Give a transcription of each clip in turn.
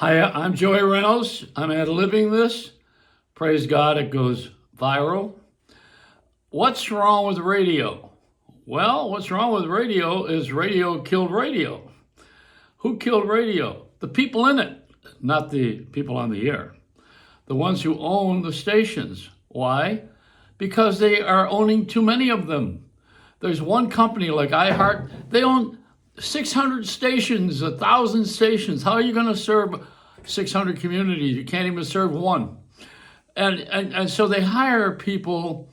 Hi, I'm Joey Reynolds. I'm at Living This. Praise God, it goes viral. What's wrong with radio? Well, what's wrong with radio is radio killed radio. Who killed radio? The people in it, not the people on the air. The ones who own the stations. Why? Because they are owning too many of them. There's one company like iHeart, they own 600 stations, 1,000 stations. How are you going to serve 600 communities? You can't even serve one. And so they hire people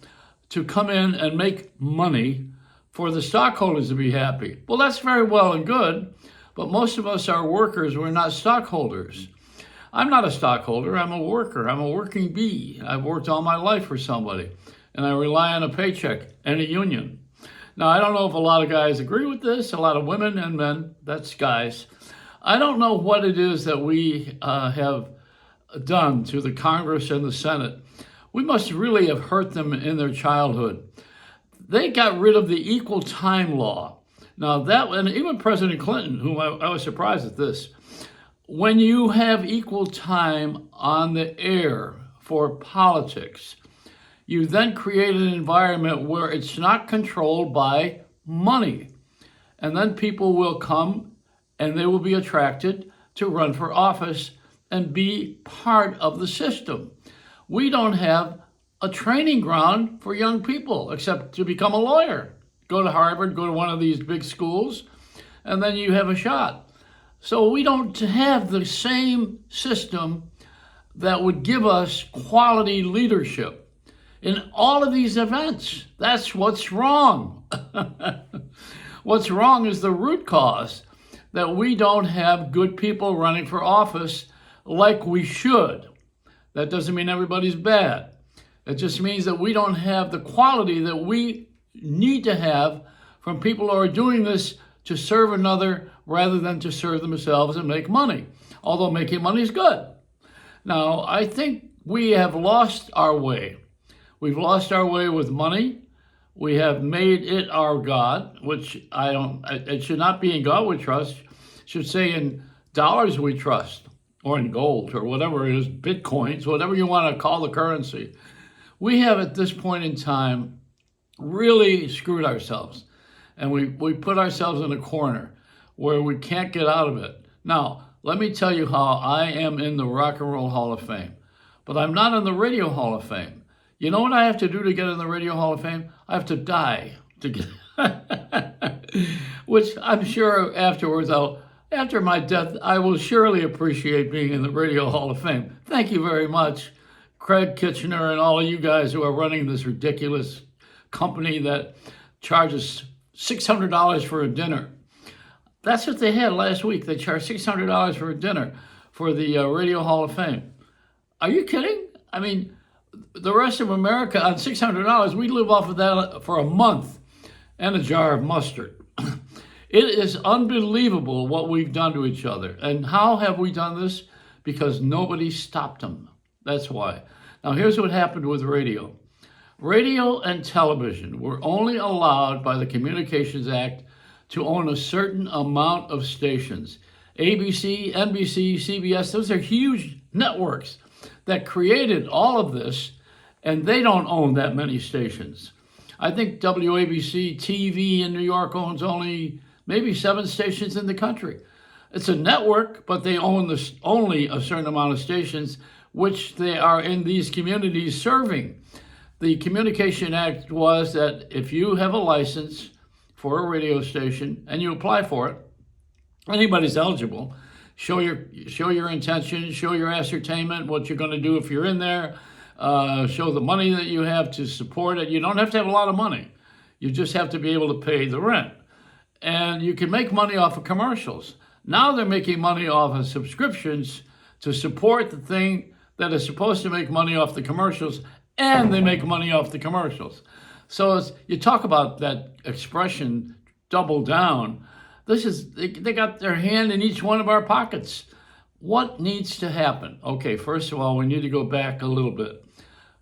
to come in and make money for the stockholders to be happy. Well, that's very well and good, but most of us are workers. We're not stockholders. I'm not a stockholder. I'm a worker. I'm a working bee. I've worked all my life for somebody, and I rely on a paycheck and a union. Now, I don't know if a lot of guys agree with this, a lot of women and men, that's guys. I don't know what it is that we have done to the Congress and the Senate. We must really have hurt them in their childhood. They got rid of the equal time law. Now that, and even President Clinton, whom I was surprised at this, when you have equal time on the air for politics, you then create an environment where it's not controlled by money. And then people will come and they will be attracted to run for office and be part of the system. We don't have a training ground for young people except to become a lawyer. Go to Harvard, go to one of these big schools, and then you have a shot. So we don't have the same system that would give us quality leadership in all of these events. That's what's wrong. What's wrong is the root cause, that we don't have good people running for office like we should. That doesn't mean everybody's bad. It just means that we don't have the quality that we need to have from people who are doing this to serve another rather than to serve themselves and make money, although making money is good. Now, I think we have lost our way. We've lost our way with money. We have made it our God, which it should not be in God we trust. It should say in dollars we trust, or in gold, or whatever it is, bitcoins, whatever you want to call the currency. We have at this point in time really screwed ourselves. And we put ourselves in a corner where we can't get out of it. Now, let me tell you how I am in the Rock and Roll Hall of Fame, but I'm not in the Radio Hall of Fame. You know what I have to do to get in the Radio Hall of Fame? I have to die to get, which I'm sure afterwards, after my death, I will surely appreciate being in the Radio Hall of Fame. Thank you very much, Craig Kitchener and all of you guys who are running this ridiculous company that charges $600 for a dinner. That's what they had last week. They charged $600 for a dinner for the Radio Hall of Fame. Are you kidding? I mean, the rest of America on $600, we live off of that for a month and a jar of mustard. It is unbelievable what we've done to each other. And how have we done this? Because nobody stopped them. That's why. Now, here's what happened with radio. Radio and television were only allowed by the Communications Act to own a certain amount of stations. ABC, NBC, CBS, those are huge networks that created all of this, and they don't own that many stations. I think WABC TV in New York owns only maybe 7 stations in the country. It's a network, but they own only a certain amount of stations, which they are in these communities serving. The Communication Act was that if you have a license for a radio station and you apply for it, anybody's eligible. Show your intention, show your ascertainment, what you're going to do if you're in there, show the money that you have to support it. You don't have to have a lot of money. You just have to be able to pay the rent. And you can make money off of commercials. Now they're making money off of subscriptions to support the thing that is supposed to make money off the commercials, and they make money off the commercials. So you talk about that expression, double down. They got their hand in each one of our pockets. What needs to happen? Okay, first of all, we need to go back a little bit.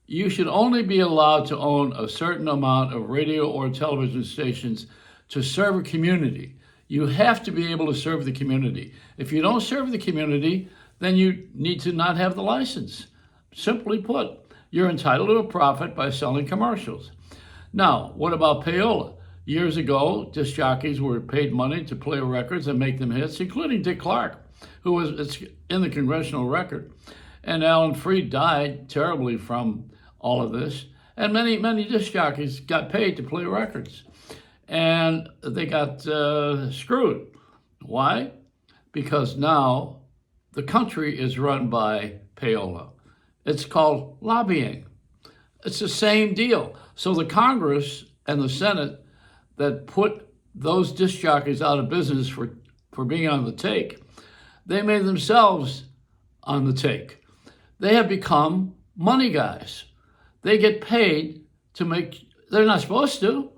You should only be allowed to own a certain amount of radio or television stations to serve a community. You have to be able to serve the community. If you don't serve the community, then you need to not have the license. Simply put, you're entitled to a profit by selling commercials. Now, what about payola? Years ago, disc jockeys were paid money to play records and make them hits, including Dick Clark, who was in the Congressional Record. And Alan Freed died terribly from all of this. And many disc jockeys got paid to play records. And they got screwed. Why? Because now the country is run by payola. It's called lobbying. It's the same deal. So the Congress and the Senate that put those disc jockeys out of business for being on the take, they made themselves on the take. They have become money guys. They get paid to make, they're not supposed to,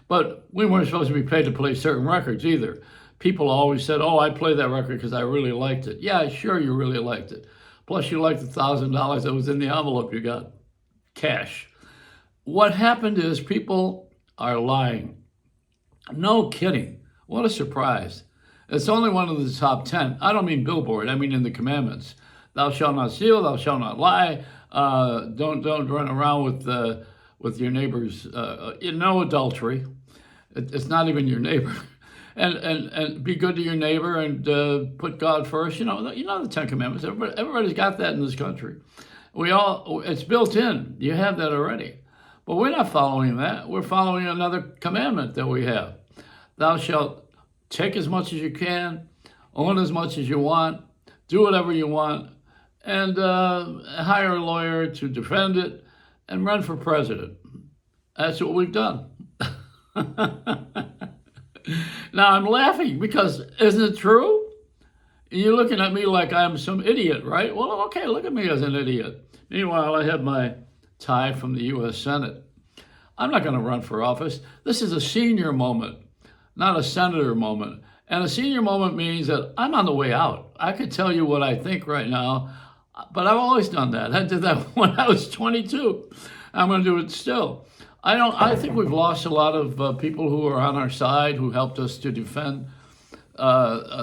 but we weren't supposed to be paid to play certain records either. People always said, oh, I played that record because I really liked it. Yeah, sure, you really liked it. Plus you liked the $1,000 that was in the envelope you got, cash. What happened is people are lying. No kidding. What a surprise. It's only one of the top 10. I don't mean Billboard, I mean in the commandments. Thou shalt not steal, thou shalt not lie. Don't run around with your neighbors. No adultery. It's not even your neighbor. And be good to your neighbor and put God first. You know the Ten Commandments. Everybody's got that in this country. It's built in. You have that already. But we're not following that. We're following another commandment that we have. Thou shalt take as much as you can, own as much as you want, do whatever you want, and hire a lawyer to defend it and run for president. That's what we've done. Now I'm laughing because isn't it true? You're looking at me like I'm some idiot, right? Well, okay, look at me as an idiot. Meanwhile, I have my tie from the U.S. Senate. I'm not going to run for office. This is a senior moment, not a senator moment. And a senior moment means that I'm on the way out. I could tell you what I think right now, but I've always done that. I did that when I was 22. I'm going to do it still. I think we've lost a lot of people who are on our side, who helped us to defend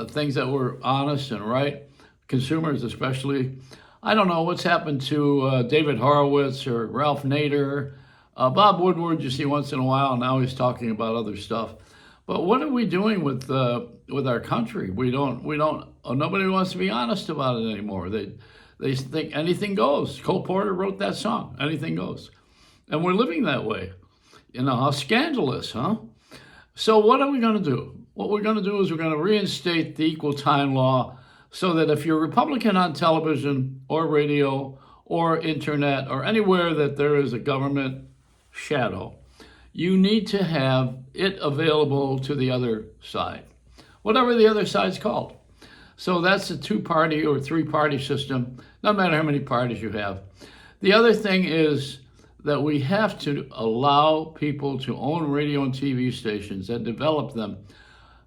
things that were honest and right, consumers especially. I don't know what's happened to David Horowitz or Ralph Nader. Bob Woodward you see once in a while, now he's talking about other stuff. But what are we doing with our country? Nobody wants to be honest about it anymore. They think anything goes. Cole Porter wrote that song, anything goes. And we're living that way. You know, how scandalous, huh? So what are we going to do? What we're going to do is we're going to reinstate the equal time law so that if you're Republican on television or radio or internet or anywhere that there is a government shadow, you need to have it available to the other side, whatever the other side's called. So that's a 2-party or 3-party system, no matter how many parties you have. The other thing is that we have to allow people to own radio and TV stations and develop them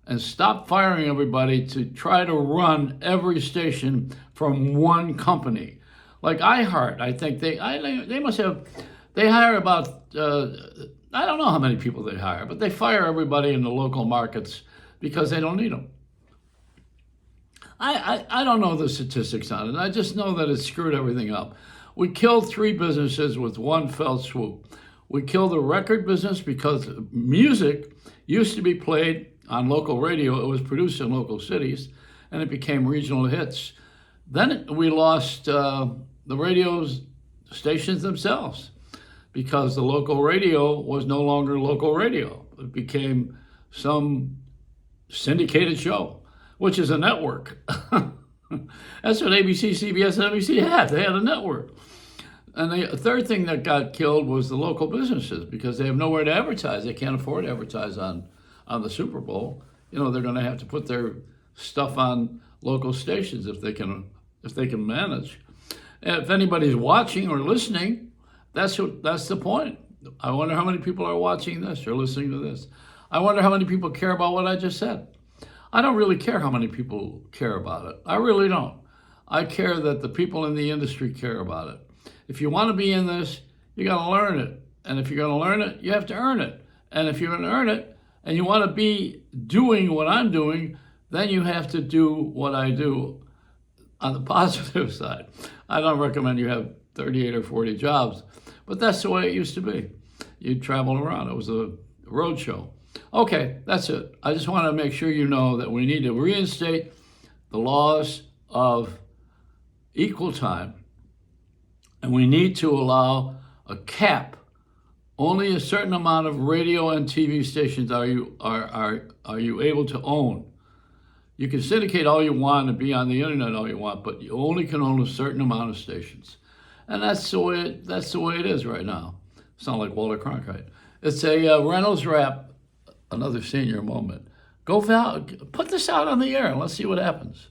and stop firing everybody to try to run every station from one company. Like iHeart, I think they hire about, I don't know how many people they hire, but they fire everybody in the local markets because they don't need them. I don't know the statistics on it. I just know that it screwed everything up. We killed 3 businesses with one fell swoop. We killed the record business because music used to be played on local radio. It was produced in local cities, and it became regional hits. Then we lost the radio stations themselves because the local radio was no longer local radio. It became some syndicated show, which is a network. That's what ABC, CBS, and NBC had. They had a network. And the third thing that got killed was the local businesses because they have nowhere to advertise. They can't afford to advertise on the Super Bowl. You know, they're going to have to put their stuff on local stations if they can manage. And if anybody's watching or listening, that's the point. I wonder how many people are watching this or listening to this. I wonder how many people care about what I just said. I don't really care how many people care about it. I really don't. I care that the people in the industry care about it. If you want to be in this, you got to learn it. And if you're going to learn it, you have to earn it. And if you're going to earn it and you want to be doing what I'm doing, then you have to do what I do. on the positive side. I don't recommend you have 38 or 40 jobs, but that's the way it used to be. You'd travel around. It was a road show. Okay, that's it. I just want to make sure you know that we need to reinstate the laws of equal time, and we need to allow a cap. Only a certain amount of radio and TV stations are you able to own. You can syndicate all you want and be on the internet all you want, but you only can own a certain amount of stations, and that's the way it is right now. Sound like Walter Cronkite. It's a Reynolds Wrap, another senior moment. Put this out on the air and let's see what happens.